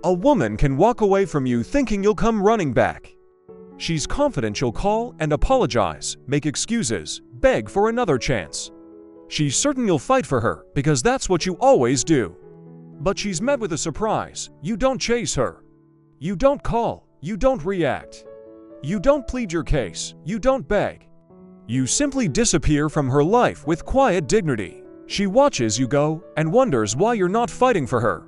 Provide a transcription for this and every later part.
A woman can walk away from you thinking you'll come running back. She's confident you'll call and apologize, make excuses, beg for another chance. She's certain you'll fight for her because that's what you always do. But she's met with a surprise. You don't chase her. You don't call. You don't react. You don't plead your case. You don't beg. You simply disappear from her life with quiet dignity. She watches you go and wonders why you're not fighting for her.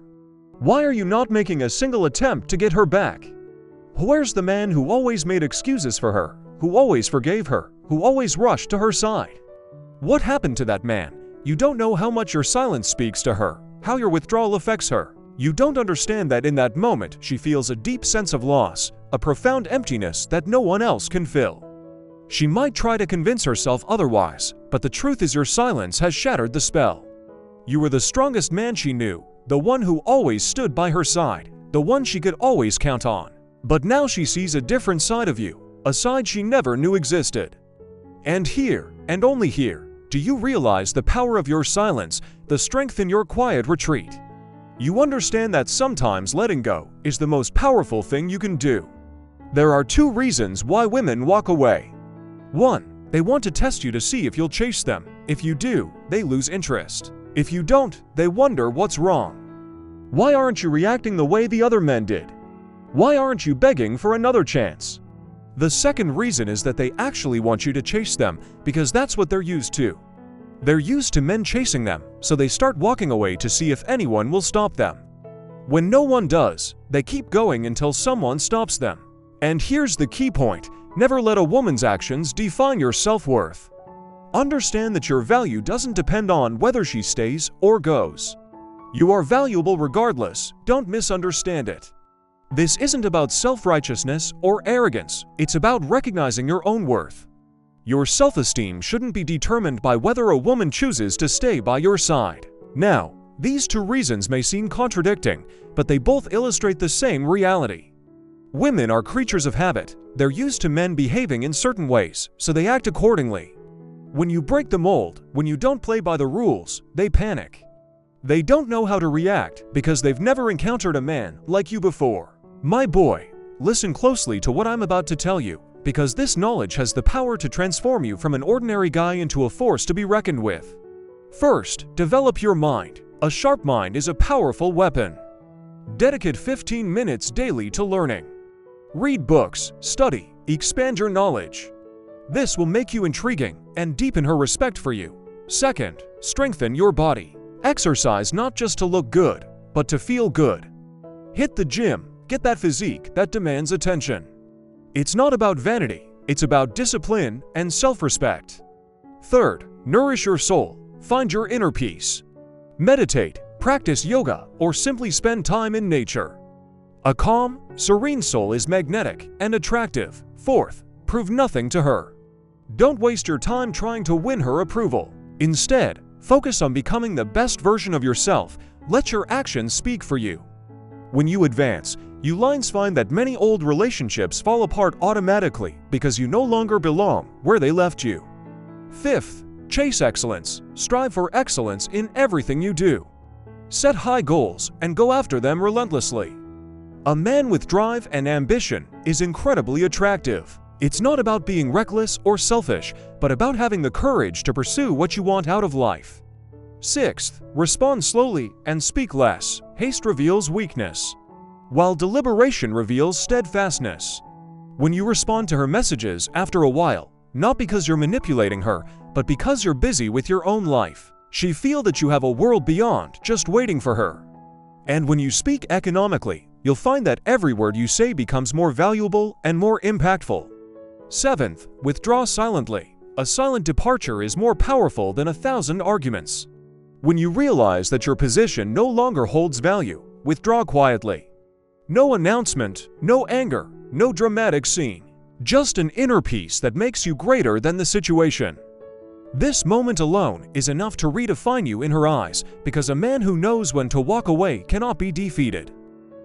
Why are you not making a single attempt to get her back? Where's the man who always made excuses for her, who always forgave her, who always rushed to her side? What happened to that man? You don't know how much your silence speaks to her, how your withdrawal affects her. You don't understand that in that moment she feels a deep sense of loss, a profound emptiness that no one else can fill. She might try to convince herself otherwise, but the truth is your silence has shattered the spell. You were the strongest man she knew, the one who always stood by her side, the one she could always count on. But now she sees a different side of you, a side she never knew existed. And here, and only here, do you realize the power of your silence, the strength in your quiet retreat. You understand that sometimes letting go is the most powerful thing you can do. There are two reasons why women walk away. 1. They want to test you to see if you'll chase them. If you do, they lose interest. If you don't, they wonder what's wrong. Why aren't you reacting the way the other men did? Why aren't you begging for another chance? The second reason is that they actually want you to chase them because that's what they're used to. They're used to men chasing them, so they start walking away to see if anyone will stop them. When no one does, they keep going until someone stops them. And here's the key point: never let a woman's actions define your self-worth. Understand that your value doesn't depend on whether she stays or goes. You are valuable regardless, don't misunderstand it. This isn't about self-righteousness or arrogance, it's about recognizing your own worth. Your self-esteem shouldn't be determined by whether a woman chooses to stay by your side. Now, these two reasons may seem contradicting, but they both illustrate the same reality. Women are creatures of habit. They're used to men behaving in certain ways, so they act accordingly. When you break the mold, when you don't play by the rules, they panic. They don't know how to react because they've never encountered a man like you before. My boy, listen closely to what I'm about to tell you, because this knowledge has the power to transform you from an ordinary guy into a force to be reckoned with. First, develop your mind. A sharp mind is a powerful weapon. Dedicate 15 minutes daily to learning. Read books, study, expand your knowledge. This will make you intriguing and deepen her respect for you. Second, strengthen your body. Exercise not just to look good, but to feel good. Hit the gym, get that physique that demands attention. It's not about vanity, it's about discipline and self-respect. Third, nourish your soul, find your inner peace. Meditate, practice yoga, or simply spend time in nature. A calm, serene soul is magnetic and attractive. Fourth, prove nothing to her. Don't waste your time trying to win her approval. Instead, focus on becoming the best version of yourself. Let your actions speak for you. When you advance, you lines find that many old relationships fall apart automatically because you no longer belong where they left you. Fifth, chase excellence. Strive for excellence in everything you do. Set high goals and go after them relentlessly. A man with drive and ambition is incredibly attractive. It's not about being reckless or selfish, but about having the courage to pursue what you want out of life. Sixth, respond slowly and speak less. Haste reveals weakness, while deliberation reveals steadfastness. When you respond to her messages after a while, not because you're manipulating her, but because you're busy with your own life, she feels that you have a world beyond just waiting for her. And when you speak economically, you'll find that every word you say becomes more valuable and more impactful. Seventh, withdraw silently. A silent departure is more powerful than 1,000 arguments. When you realize that your position no longer holds value, withdraw quietly. No announcement, no anger, no dramatic scene. Just an inner peace that makes you greater than the situation. This moment alone is enough to redefine you in her eyes, because a man who knows when to walk away cannot be defeated.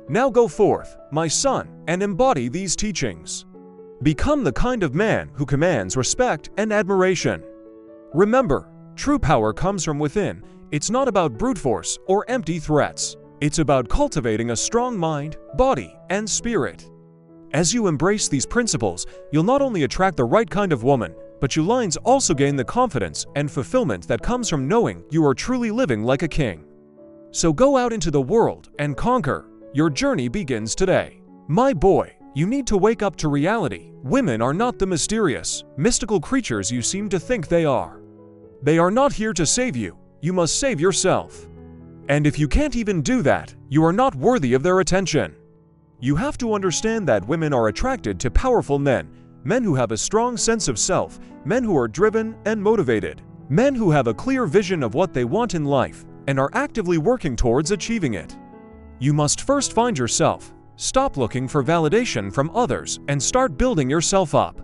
Now go forth, my son, and embody these teachings. Become the kind of man who commands respect and admiration. Remember, true power comes from within. It's not about brute force or empty threats. It's about cultivating a strong mind, body, and spirit. As you embrace these principles, you'll not only attract the right kind of woman, but you lines also gain the confidence and fulfillment that comes from knowing you are truly living like a king. So go out into the world and conquer. Your journey begins today. My boy, you need to wake up to reality. Women are not the mysterious, mystical creatures you seem to think they are. They are not here to save you. You must save yourself. And if you can't even do that, you are not worthy of their attention. You have to understand that women are attracted to powerful men, men who have a strong sense of self, men who are driven and motivated, men who have a clear vision of what they want in life and are actively working towards achieving it. You must first find yourself, stop looking for validation from others, and start building yourself up.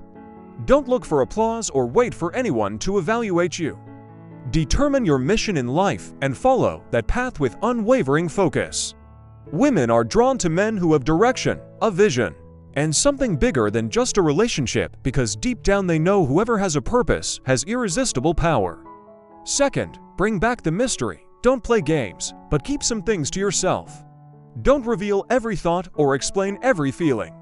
Don't look for applause or wait for anyone to evaluate you. Determine your mission in life and follow that path with unwavering focus. Women are drawn to men who have direction, a vision, and something bigger than just a relationship because deep down they know whoever has a purpose has irresistible power. Second, bring back the mystery. Don't play games, but keep some things to yourself. Don't reveal every thought or explain every feeling.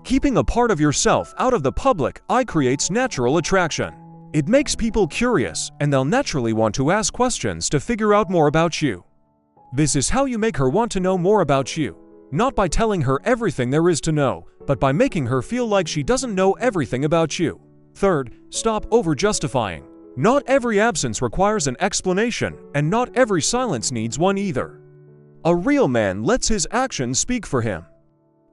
Keeping a part of yourself out of the public eye creates natural attraction. It makes people curious, and they'll naturally want to ask questions to figure out more about you. This is how you make her want to know more about you, not by telling her everything there is to know, but by making her feel like she doesn't know everything about you. Third, stop over-justifying. Not every absence requires an explanation, and not every silence needs one either. A real man lets his actions speak for him.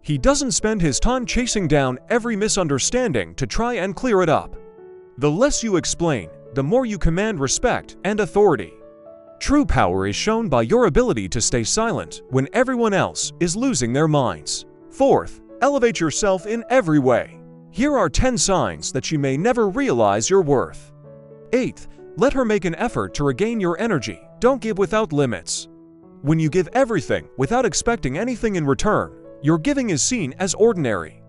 He doesn't spend his time chasing down every misunderstanding to try and clear it up. The less you explain, the more you command respect and authority. True power is shown by your ability to stay silent when everyone else is losing their minds. Fourth, elevate yourself in every way. Here are 10 signs that you may never realize your worth. Eighth, let her make an effort to regain your energy. Don't give without limits. When you give everything without expecting anything in return, your giving is seen as ordinary.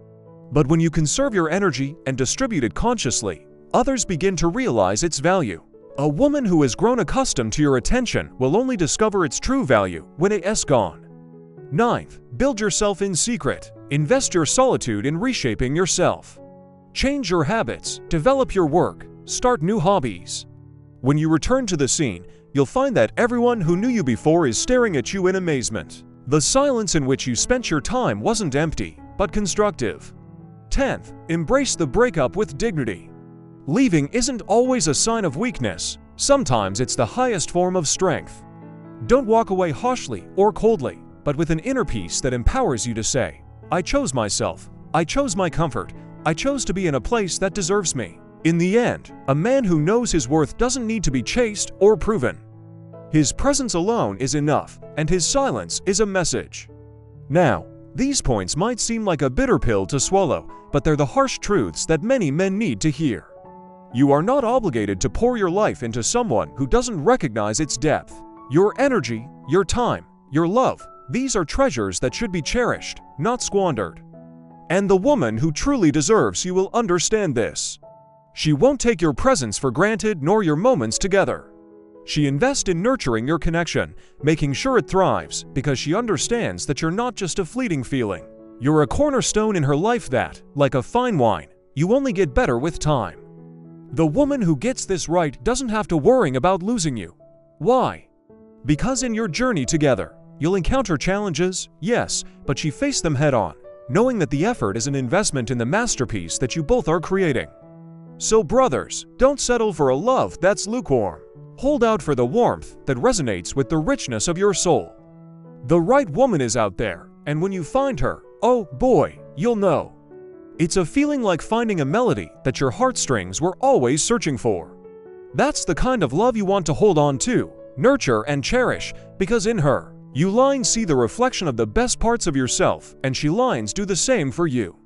But when you conserve your energy and distribute it consciously, others begin to realize its value. A woman who has grown accustomed to your attention will only discover its true value when it is gone. Ninth, build yourself in secret. Invest your solitude in reshaping yourself. Change your habits, develop your work, start new hobbies. When you return to the scene, you'll find that everyone who knew you before is staring at you in amazement. The silence in which you spent your time wasn't empty, but constructive. 10th, embrace the breakup with dignity. Leaving isn't always a sign of weakness. Sometimes it's the highest form of strength. Don't walk away harshly or coldly, but with an inner peace that empowers you to say, I chose myself, I chose my comfort, I chose to be in a place that deserves me. In the end, a man who knows his worth doesn't need to be chased or proven. His presence alone is enough, and his silence is a message. Now, these points might seem like a bitter pill to swallow, but they're the harsh truths that many men need to hear. You are not obligated to pour your life into someone who doesn't recognize its depth. Your energy, your time, your love, these are treasures that should be cherished, not squandered. And the woman who truly deserves you will understand this. She won't take your presence for granted nor your moments together. She invests in nurturing your connection, making sure it thrives, because she understands that you're not just a fleeting feeling. You're a cornerstone in her life that, like a fine wine, you only get better with time. The woman who gets this right doesn't have to worry about losing you. Why? Because in your journey together, you'll encounter challenges, yes, but she faced them head-on, knowing that the effort is an investment in the masterpiece that you both are creating. So brothers, don't settle for a love that's lukewarm. Hold out for the warmth that resonates with the richness of your soul. The right woman is out there, and when you find her, oh boy, you'll know. It's a feeling like finding a melody that your heartstrings were always searching for. That's the kind of love you want to hold on to, nurture and cherish, because in her, you lines see the reflection of the best parts of yourself, and she lines do the same for you.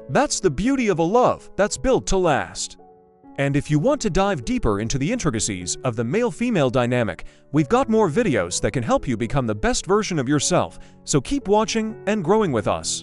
That's the beauty of a love that's built to last. And if you want to dive deeper into the intricacies of the male-female dynamic, we've got more videos that can help you become the best version of yourself, so keep watching and growing with us.